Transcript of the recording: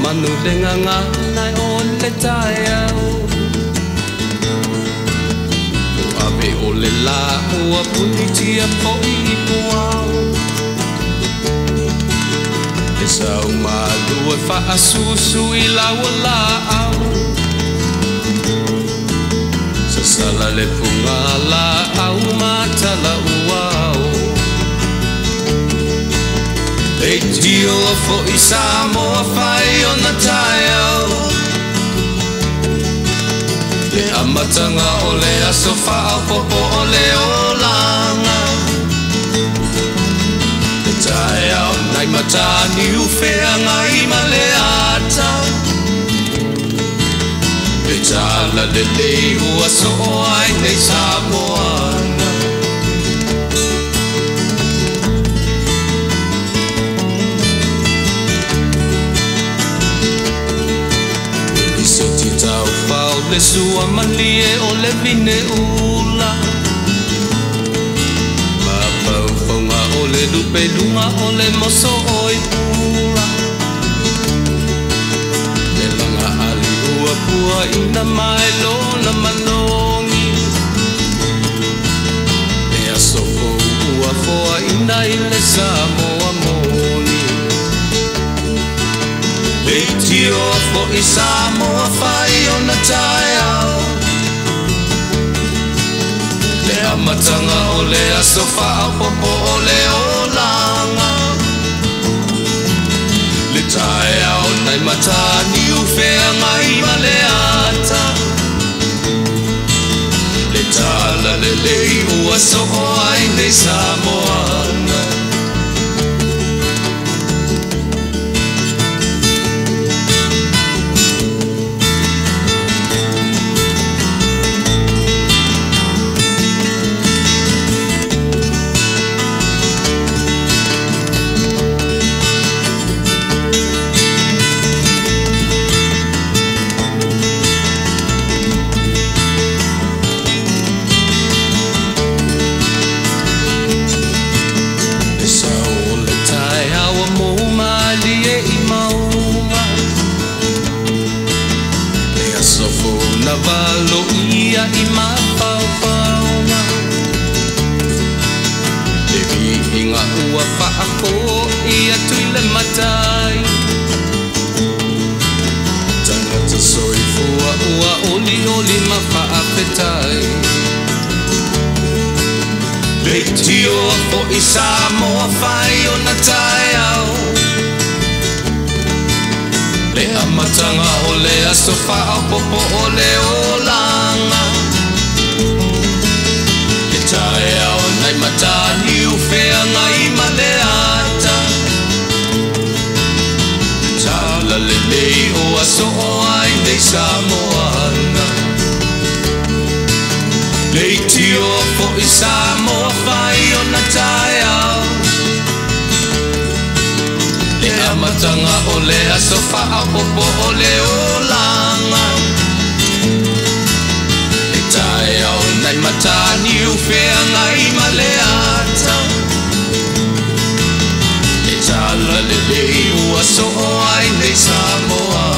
Manu lenga nai on le Taeao Abe o le la ua punitia po I puao E sau malu e wha susu I laua la au Sa sala le punga la au matala uao E tio fo I Samoa whai o na Taeao Le amatanga o le aso whao popo o le olanga Le Taeao nai matani uwhea ngai ma le ata Le tala le lei ua so o ai nei Samoana Le sua malie o le vine ula Ma pauponga o le lupe lunga o le moso o I pula Le langa ali ua pua ina mai lona malongi Le asoko ua foa ina I le Samoa moni Le tio fo I Samoa whai o na Taeao Le amatanga o le aso whao popo o le olanga Le Taeao nai matani uwhea ngai ma le ata Le tala le lei ua so o ai nei Samoana Valo ia I mapaupauna Le vihinga ua whaako ia tui le matai Tangata soifua ua oli oli ma whaapetai Le tio fo I Samoa whai o na Taeao Le amatanga o le aso whao popo o le olanga Le Taeao nai matani uwhea ngai ma le ata Tala le lei o aso o ai nei Samoana Le tio fo I Samoa whai o na Taeao Le amatanga o le aso whao popo o le olanga Le Taeao nai matani uwhea ngai ma le ata Le tala le lei ua so o ai nei Samoa